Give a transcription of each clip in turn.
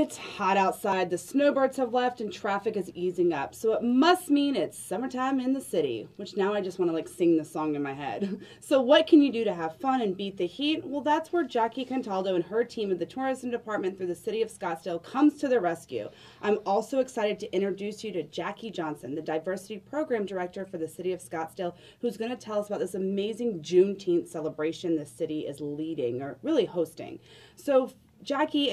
It's hot outside, the snowbirds have left, and traffic is easing up. So it must mean it's summertime in the city, which now I just want to sing the song in my head. So what can you do to have fun and beat the heat? Well, that's where Jackie Contaldo and her team of the tourism department through the City of Scottsdale comes to the rescue. I'm also excited to introduce you to Jackie Johnson, the diversity program director for the City of Scottsdale, who's going to tell us about this amazing Juneteenth celebration the city is leading, or really hosting. So Jackie,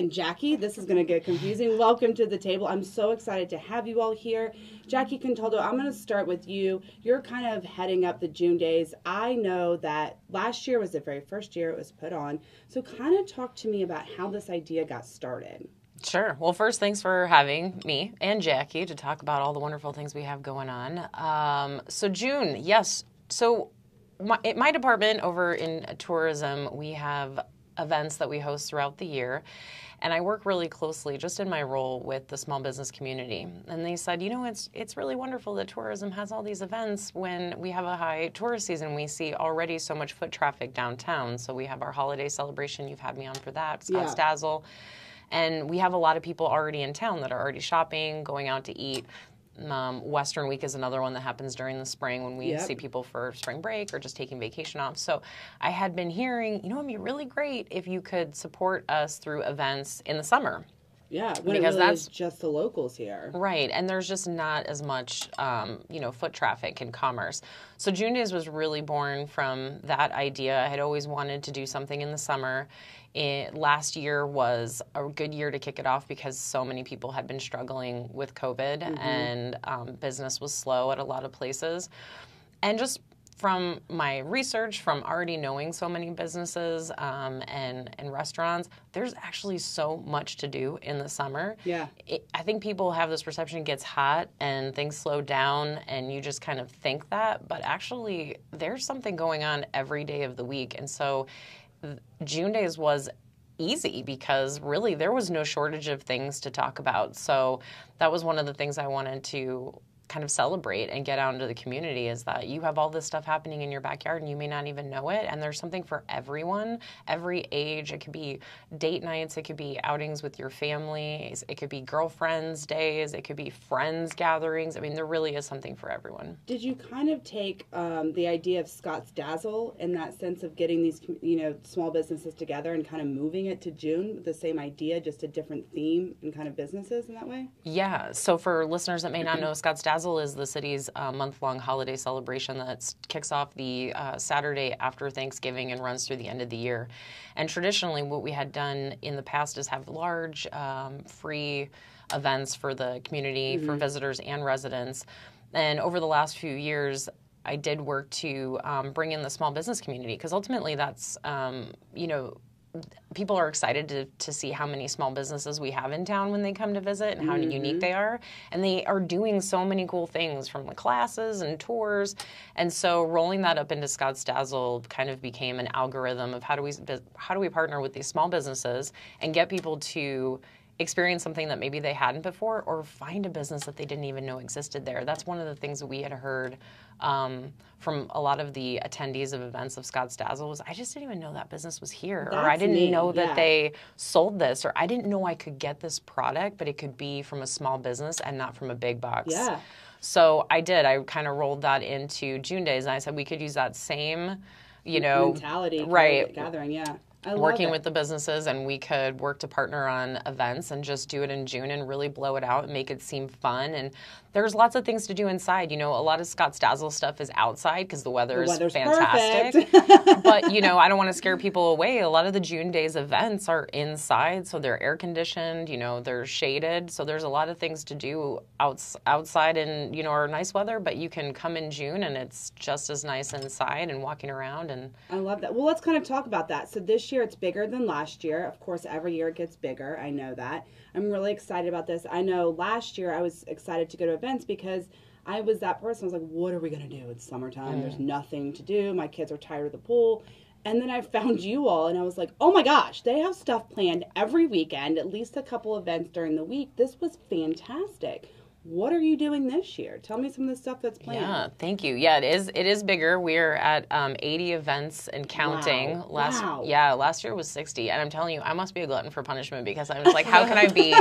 this is going to get confusing. Welcome to the table. I'm so excited to have you all here. Jackie Contaldo, I'm going to start with you. You're kind of heading up the June days. I know that last year was the very first year it was put on. So kind of talk to me about how this idea got started. Sure. Well, first, thanks for having me and Jackie to talk about all the wonderful things we have going on. So June, yes. So my department over in tourism, we have events that we host throughout the year. And I work really closely just in my role with the small business community. And they said, you know, it's really wonderful that tourism has all these events when we have a high tourist season. We see already so much foot traffic downtown. So we have our holiday celebration. You've had me on for that, Scottsdale. And we have a lot of people already in town that are already shopping, going out to eat. Western Week is another one that happens during the spring when we see people for spring break or just taking vacation off. So I had been hearing, you know, it'd be really great if you could support us through events in the summer. Yeah, because that's just the locals here. Right, and there's just not as much, foot traffic and commerce. So June Days was really born from that idea. I had always wanted to do something in the summer. Last year was a good year to kick it off because so many people had been struggling with COVID and business was slow at a lot of places. And just from my research, from already knowing so many businesses and restaurants, there's actually so much to do in the summer. Yeah. I think people have this perception it gets hot and things slow down and you just kind of think that, but actually there's something going on every day of the week. And so June Days was easy because really there was no shortage of things to talk about. So that was one of the things I wanted to kind of celebrate and get out into the community is that you have all this stuff happening in your backyard and you may not even know it. And there's something for everyone, every age. It could be date nights. It could be outings with your family. It could be girlfriends days. It could be friends gatherings. I mean, there really is something for everyone. Did you kind of take the idea of Scottsdale in that sense of getting these, small businesses together and kind of moving it to June with the same idea, just a different theme and kind of businesses in that way? Yeah. So for listeners that may not know, Scottsdale is the city's month-long holiday celebration that kicks off the Saturday after Thanksgiving and runs through the end of the year. And traditionally, what we had done in the past is have large free events for the community, for visitors and residents. And over the last few years, I did work to bring in the small business community because ultimately that's, people are excited to see how many small businesses we have in town when they come to visit and how unique they are. And they are doing so many cool things from the classes and tours. And so rolling that up into Scottsdale kind of became an algorithm of how do we partner with these small businesses and get people to experience something that maybe they hadn't before or find a business that they didn't even know existed there. That's one of the things that we had heard from a lot of the attendees of events of Scottsdale was, I just didn't even know that business was here. Or I didn't know that they sold this. Or I didn't know I could get this product, but it could be from a small business and not from a big box. Yeah. So I did. I kind of rolled that into June Days. And I said we could use that same, mentality, right, gathering, yeah. Working with the businesses, and we could work to partner on events and just do it in June and really blow it out and make it seem fun. And there's lots of things to do inside. A lot of Scottsdale stuff is outside because the weather's fantastic. But, I don't want to scare people away. A lot of the June Days events are inside, so they're air conditioned, they're shaded. So there's a lot of things to do outside in, our nice weather, but you can come in June and it's just as nice inside and walking around. And I love that. Well, let's kind of talk about that. So this year it's bigger than last year. Of course, every year it gets bigger. I know that. I'm really excited about this. I know last year I was excited to go to events because I was that person. I was like, what are we going to do? It's summertime. There's nothing to do. My kids are tired of the pool. And then I found you all and I was like, oh my gosh, they have stuff planned every weekend, at least a couple events during the week. This was fantastic. What are you doing this year? Tell me some of the stuff that's planned. Yeah, thank you. Yeah, it is bigger. We're at 80 events and counting. Wow. Last year was 60, and I'm telling you, I must be a glutton for punishment because I'm just like, how can I be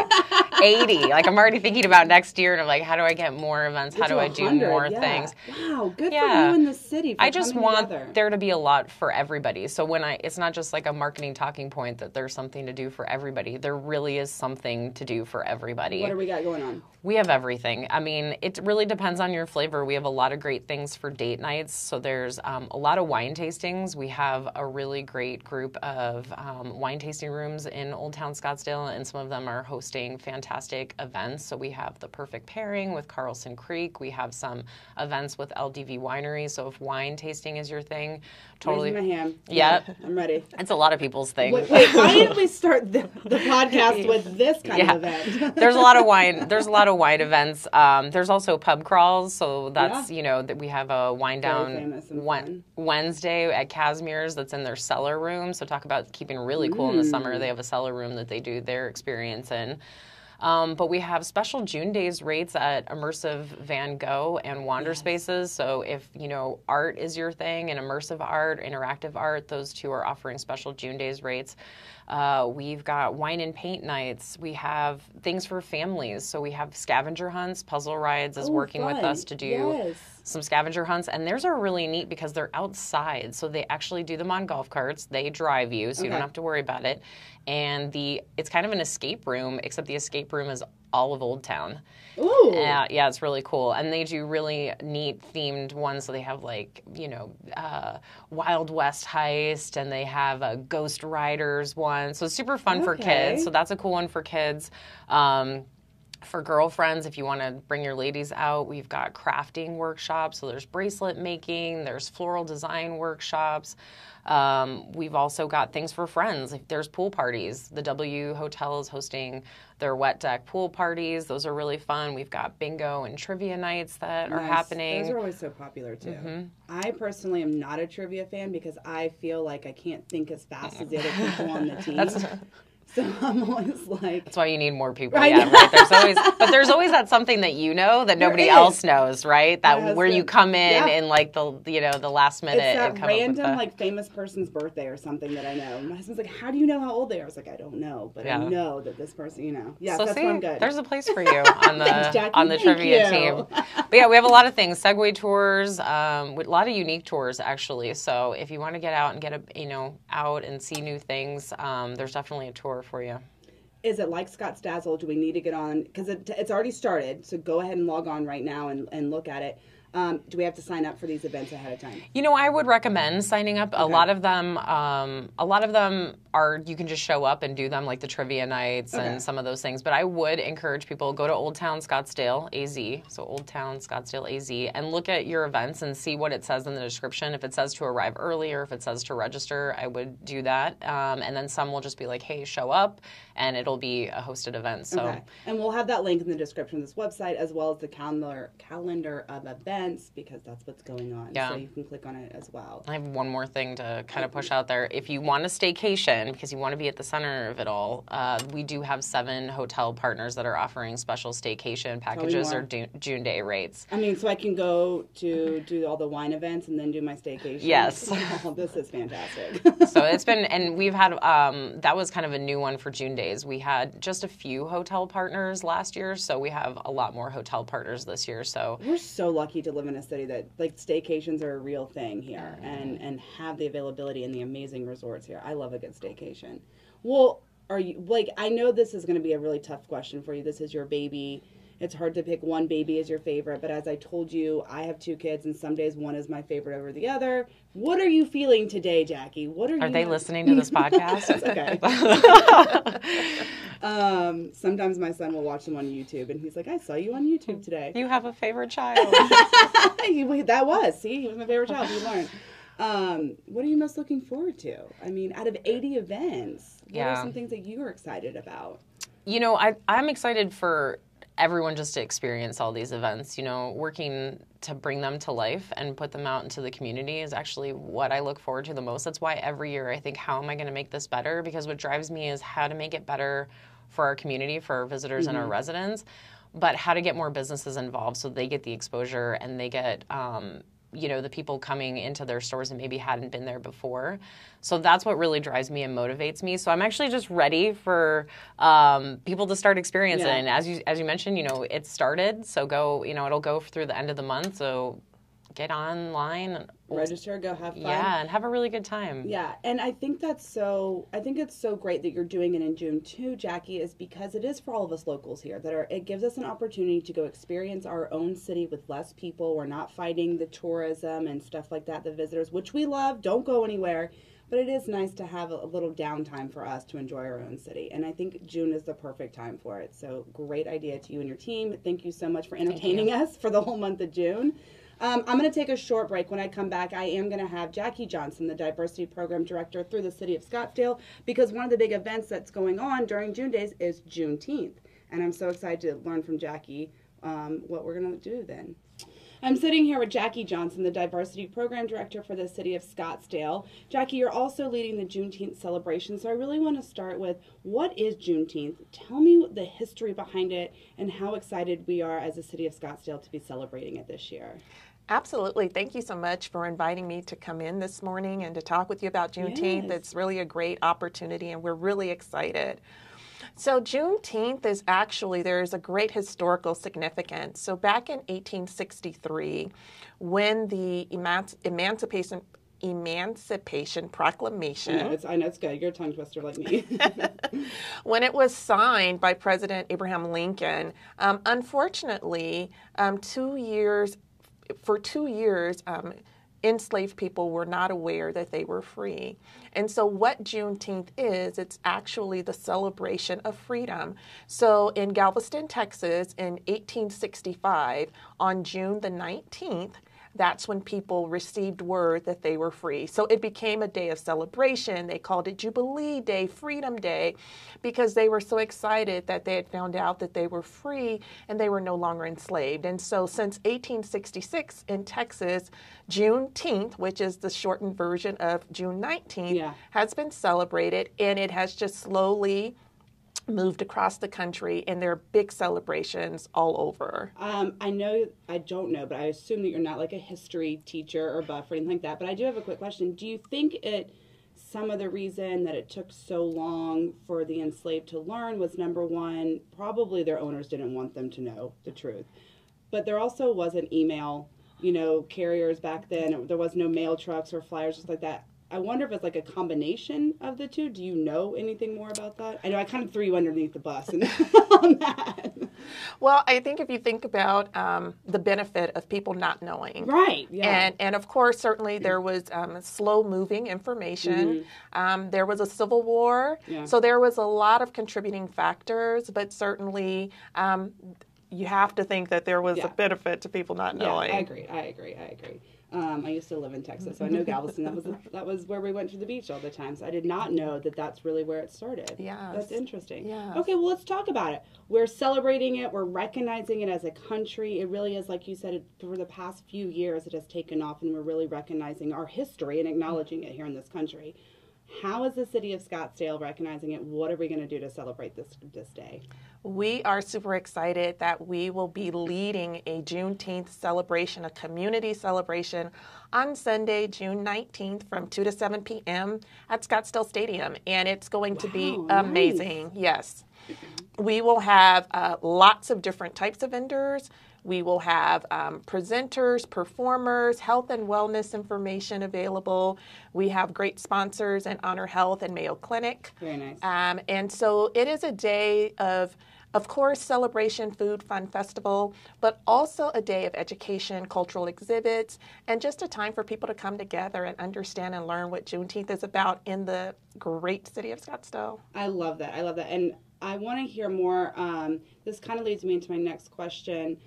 80? Like, I'm already thinking about next year, and I'm like, how do I get more events? How do I do more things? Wow, good for you in the city. For I just want together. there to be a lot for everybody. So it's not just like a marketing talking point that there's something to do for everybody. There really is something to do for everybody. What do we got going on? We have everything. I mean, it really depends on your flavor. We have a lot of great things for date nights. So there's a lot of wine tastings. We have a really great group of wine tasting rooms in Old Town Scottsdale, and some of them are hosting fantastic events. So we have the Perfect Pairing with Carlson Creek. We have some events with LDV Winery. So if wine tasting is your thing, totally. Raising my hand. Yeah. I'm ready. It's a lot of people's thing. Wait, why didn't we start the podcast with this kind of event? There's a lot of wine. There's a lot of wine events. There's also pub crawls. So that's, that we have a wine down Wednesday at Casimir's that's in their cellar room. So talk about keeping really cool in the summer. They have a cellar room that they do their experience in. But we have special June Days rates at Immersive Van Gogh and Wander Spaces. So if, art is your thing, and immersive art, interactive art, those two are offering special June Days rates. We've got wine and paint nights. We have things for families. So we have Scavenger Hunts. Puzzle Rides is working with us to do some scavenger hunts. And theirs are really neat because they're outside. So they actually do them on golf carts. They drive you, so you don't have to worry about it. And it's kind of an escape room, except the escape room is all of Old Town. Ooh. Yeah, it's really cool. And they do really neat themed ones. So they have Wild West Heist, and they have a Ghost Riders one. So it's super fun for kids. So that's a cool one for kids. For girlfriends, if you want to bring your ladies out, we've got crafting workshops. So there's bracelet making, there's floral design workshops. We've also got things for friends. There's pool parties. The W Hotel is hosting their wet deck pool parties. Those are really fun. We've got bingo and trivia nights that are happening. Those are always so popular, too. I personally am not a trivia fan because I feel like I can't think as fast as the other people on the team. So I'm always like... That's why you need more people, right? There's always that something that that nobody else knows, right? That where you come in and like the last minute. It's that and come random up with like famous person's birthday or something that I know. My husband's like, how do you know how old they are? I was like, I don't know, but I know that this person, Yeah, so that's why I'm good. There's a place for you on the trivia team. But yeah, we have a lot of things. Segway tours, a lot of unique tours actually. So if you want to get out and get out and see new things, there's definitely a tour for you. Is it like Scottsdale? Do we need to get on? Because it's already started, so go ahead and log on right now and look at it. Do we have to sign up for these events ahead of time? I would recommend signing up. Okay. A lot of them are, you can just show up and do them, like the trivia nights and some of those things. But I would encourage people, go to Old Town Scottsdale AZ, so Old Town Scottsdale AZ, and look at your events and see what it says in the description. If it says to arrive early or if it says to register, I would do that. And then some will just be like, hey, show up, and it'll be a hosted event. So. Okay. And we'll have that link in the description of this website, as well as the calendar of events, because that's what's going on. Yeah. So you can click on it as well. I have one more thing to kind of push out there. If you want a staycation, because you want to be at the center of it all, we do have 7 hotel partners that are offering special staycation packages or June Day rates. So I can go to do all the wine events and then do my staycation? Yes. Oh, this is fantastic. So it's been, and we've had, that was kind of a new one for June Days. We had just a few hotel partners last year, so we have a lot more hotel partners this year. So we're so lucky to live in a city that staycations are a real thing here and have the availability and the amazing resorts here. I love a good staycation. Well, are you I know this is going to be a really tough question for you. This is your baby. It's hard to pick one baby as your favorite, but as I told you, I have 2 kids, and some days one is my favorite over the other. What are you feeling today, Jackie? Are they listening to this podcast? It's okay. Sometimes my son will watch them on YouTube, and he's like, I saw you on YouTube today. You have a favorite child. He was my favorite child. You learned. What are you most looking forward to? Out of 80 events, what are some things that you are excited about? I'm excited for everyone just to experience all these events. Working to bring them to life and put them out into the community is actually what I look forward to the most. That's why every year I think, how am I going to make this better? Because what drives me is how to make it better for our community, for our visitors and our residents. but how to get more businesses involved so they get the exposure and they get, the people coming into their stores and maybe hadn't been there before. So that's what really drives me and motivates me. So I'm actually just ready for people to start experiencing. Yeah. As you mentioned, it started. So go, it'll go through the end of the month. So get online, register, go have fun. Yeah, and have a really good time. Yeah, and I think it's so great that you're doing it in June too, Jackie, is because it is for all of us locals here it gives us an opportunity to go experience our own city with less people. We're not fighting the tourism and stuff like that, the visitors, which we love, don't go anywhere. But it is nice to have a little downtime for us to enjoy our own city. And I think June is the perfect time for it. So great idea to you and your team. Thank you so much for entertaining us for the whole month of June. I'm going to take a short break. When I come back, I am going to have Jackie Johnson, the Diversity Program Director through the City of Scottsdale, because one of the big events that's going on during June days is Juneteenth. And I'm so excited to learn from Jackie what we're going to do then. I'm sitting here with Jackie Johnson, the Diversity Program Director for the City of Scottsdale. Jackie, you're also leading the Juneteenth celebration, so I really want to start with, what is Juneteenth? Tell me the history behind it and how excited we are as a City of Scottsdale to be celebrating it this year. Absolutely. Thank you so much for inviting me to come in this morning and to talk with you about Juneteenth. Yes. It's really a great opportunity, and we're really excited. So Juneteenth is actually, there's a great historical significance. So back in 1863, when the Emancipation Proclamation. I know it's good. You're a tongue twister like me. When it was signed by President Abraham Lincoln, unfortunately, 2 years, enslaved people were not aware that they were free. And so what Juneteenth is, it's actually the celebration of freedom. So in Galveston, Texas, in 1865, on June the 19th, that's when people received word that they were free. So it became a day of celebration. They called it Jubilee Day, Freedom Day, because they were so excited that they had found out that they were free and they were no longer enslaved. And so since 1866 in Texas, Juneteenth, which is the shortened version of June 19th, has been celebrated, and it has just slowly moved across the country, and there are big celebrations all over. I don't know, but I assume that you're not like a history teacher or buff or anything like that, but I do have a quick question. Do you think some of the reason that it took so long for the enslaved to learn was, number one, probably their owners didn't want them to know the truth, but there also wasn't email, carriers back then. There was no mail trucks or flyers, just like that. I wonder if it's like a combination of the two. Do you know anything more about that? I know I kind of threw you underneath the bus on that. Well, I think if you think about the benefit of people not knowing. Right, yeah. And of course, certainly there was slow-moving information. Mm-hmm. There was a civil war. Yeah. So there was a lot of contributing factors, but certainly you have to think that there was a benefit to people not knowing. I agree. I used to live in Texas, so I know Galveston. That was where we went to the beach all the time. So I did not know that that's really where it started. Yeah, that's interesting. Yes. Okay, well, let's talk about it. We're celebrating it. We're recognizing it as a country. It really is, like you said, for the past few years, it has taken off, and we're really recognizing our history and acknowledging it here in this country. How is the City of Scottsdale recognizing it? What are we going to do to celebrate this day? We are super excited that we will be leading a Juneteenth celebration, a community celebration, on Sunday, June 19th from 2 to 7 p.m. at Scottsdale Stadium. And it's going to be amazing. Nice. Yes. We will have lots of different types of vendors. We will have presenters, performers, health and wellness information available. We have great sponsors in Honor Health and Mayo Clinic. Very nice. And so it is a day of course, celebration, food, fun, festival, but also a day of education, cultural exhibits, and just a time for people to come together and understand and learn what Juneteenth is about in the great city of Scottsdale. I love that. And I want to hear more. This kind of leads me into my next question.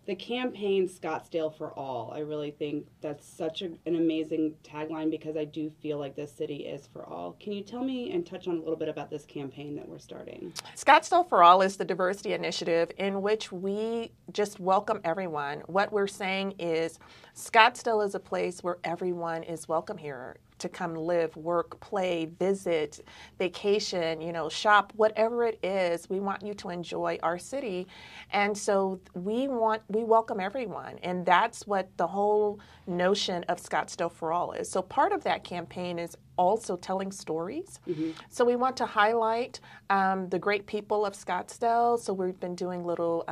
The campaign Scottsdale for All, I really think that's such an amazing tagline, because I do feel like this city is for all. Can you tell me and touch on a little bit about this campaign that we're starting? Scottsdale for All is the diversity initiative in which we just welcome everyone. What we're saying is Scottsdale is a place where everyone is welcome here. to come live, work, play, visit, vacation, shop, whatever it is. We want you to enjoy our city. And so we welcome everyone. And that's what the whole notion of Scottsdale for All is. So part of that campaign is also telling stories. Mm-hmm. So we want to highlight the great people of Scottsdale. So we've been doing little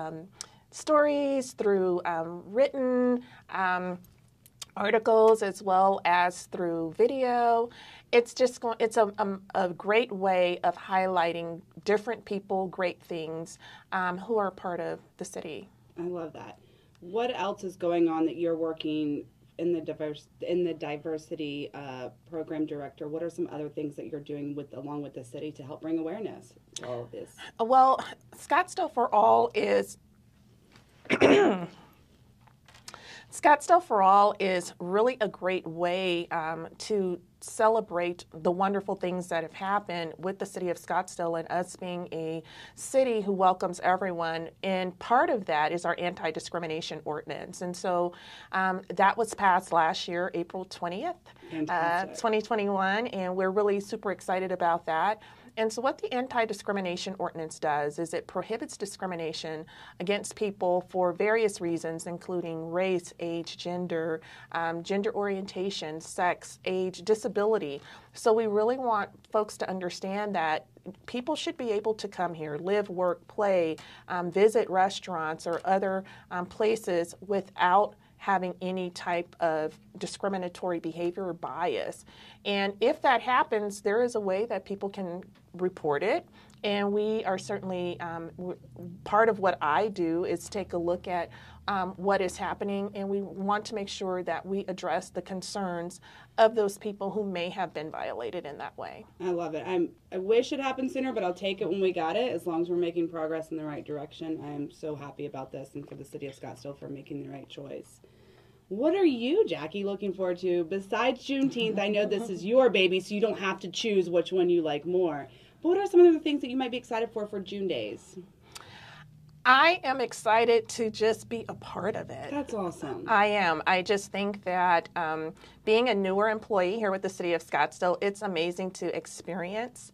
stories through written articles as well as through video. It's a great way of highlighting different people, great things who are part of the city. I love that. What else is going on that you're working in the diversity program director? What are some other things that you're doing along with the city to help bring awareness to all of this? Well, Scottsdale for All is Scottsdale for All is really a great way to celebrate the wonderful things that have happened with the city of Scottsdale and us being a city who welcomes everyone. And part of that is our Anti-Discrimination Ordinance. And so that was passed last year, April 20th, 2021, and we're really super excited about that. And so what the Anti-Discrimination Ordinance does is it prohibits discrimination against people for various reasons, including race, age, gender, gender orientation, sex, age, disability. So we really want folks to understand that people should be able to come here, live, work, play, visit restaurants or other places without having any type of discriminatory behavior or bias. And if that happens, there is a way that people can report it. And we are certainly, part of what I do is take a look at what is happening, and we want to make sure that we address the concerns of those people who may have been violated in that way. I love it. I wish it happened sooner, but I'll take it when we got it, as long as we're making progress in the right direction. I am so happy about this and for the city of Scottsdale for making the right choice. What are you, Jackie, looking forward to? Besides Juneteenth, I know this is your baby, so you don't have to choose which one you like more. But what are some of the things that you might be excited for June days? I am excited to just be a part of it. That's awesome. I am. I just think that being a newer employee here with the City of Scottsdale, it's amazing to experience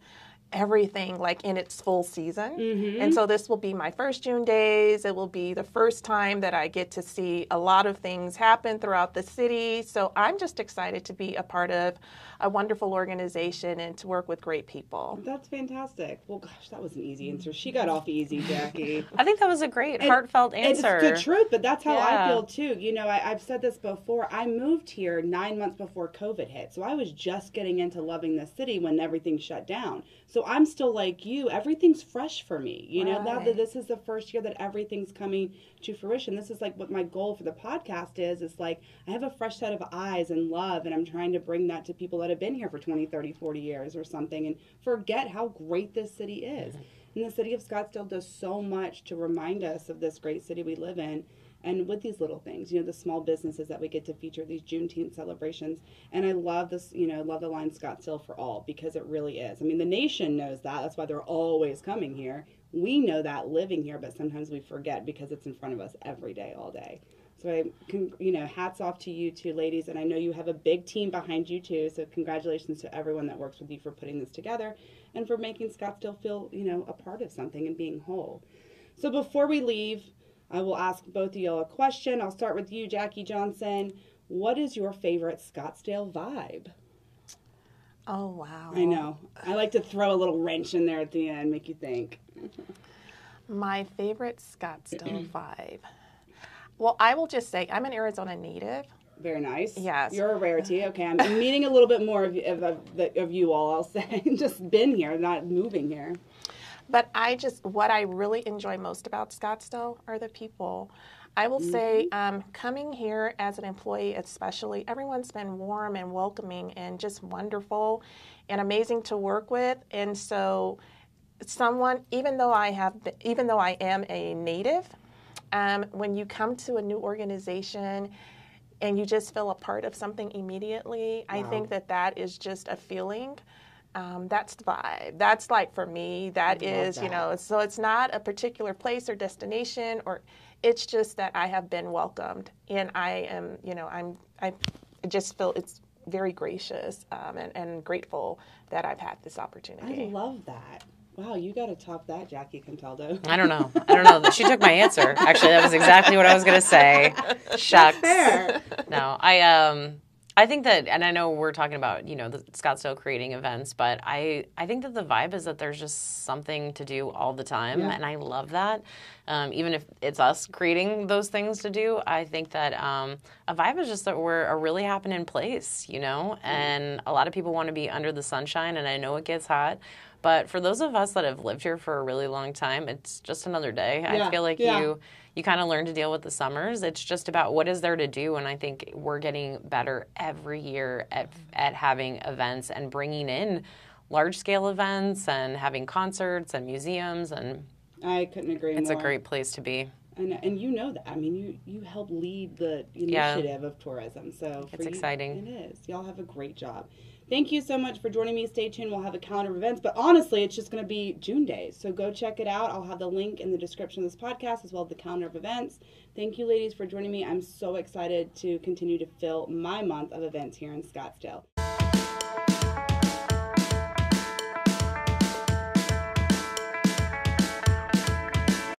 everything like in its full season. Mm-hmm. And so this will be my first June days. It will be the first time that I get to see a lot of things happen throughout the city. So I'm just excited to be a part of a wonderful organization and to work with great people. That's fantastic. Well, gosh, that was an easy answer. She got off easy, Jackie. I think that was a great, heartfelt answer. It's the truth, but that's how I feel too. You know, I've said this before. I moved here 9 months before COVID hit. So I was just getting into loving the city when everything shut down. So I'm still like you. Everything's fresh for me. You know, now that this is the first year that everything's coming to fruition, this is like what my goal for the podcast is. It's like I have a fresh set of eyes and love, and I'm trying to bring that to people that have been here for 20, 30, 40 years or something and forget how great this city is. And the city of Scottsdale does so much to remind us of this great city we live in. And with these little things, you know, the small businesses that we get to feature, these Juneteenth celebrations. And I love this, you know, love the line Scottsdale for All, because it really is. I mean, the nation knows that. That's why they're always coming here. We know that living here, but sometimes we forget because it's in front of us every day, all day. So, you know, hats off to you two ladies. And I know you have a big team behind you, too. So congratulations to everyone that works with you for putting this together and for making Scottsdale feel, you know, a part of something and being whole. So before we leave, I will ask both of y'all a question. I'll start with you, Jackie Johnson. What is your favorite Scottsdale vibe? Oh, wow. I know. I like to throw a little wrench in there at the end, make you think. My favorite Scottsdale vibe. Well, I will just say I'm an Arizona native. Very nice. Yes. You're a rarity. Okay, I'm meeting a little bit more of you all, I'll say. Just been here, not moving here. But what I really enjoy most about Scottsdale are the people. I will say, coming here as an employee especially, everyone's been warm and welcoming and just wonderful and amazing to work with. And so even though I am a native, when you come to a new organization and you just feel a part of something immediately, wow. I think that is just a feeling. That's the vibe. That's like for me, that is, you know, so it's not a particular place or destination, or it's just that I have been welcomed and I am, you know, I just feel very gracious and grateful that I've had this opportunity. I love that. Wow, you got to top that, Jackie Contaldo. I don't know. She took my answer. Actually, that was exactly what I was going to say. Shucks. Fair. No, I think that, and I know we're talking about, the Scottsdale creating events, but I think that the vibe is that there's just something to do all the time, and I love that. Even if it's us creating those things to do, I think that a vibe is just that we're a really happening place, and a lot of people want to be under the sunshine, and I know it gets hot. But for those of us that have lived here for a really long time, it's just another day. I feel like you kind of learn to deal with the summers. It's just about what is there to do, and I think we're getting better every year at having events and bringing in large-scale events and having concerts and museums. And I couldn't agree more. It's a great place to be. And you know that. I mean, you help lead the initiative of tourism. So it's exciting. It is. Y'all have a great job. Thank you so much for joining me. Stay tuned. We'll have a calendar of events. But honestly, it's just going to be June days. So go check it out. I'll have the link in the description of this podcast as well as the calendar of events. Thank you, ladies, for joining me. I'm so excited to continue to fill my month of events here in Scottsdale.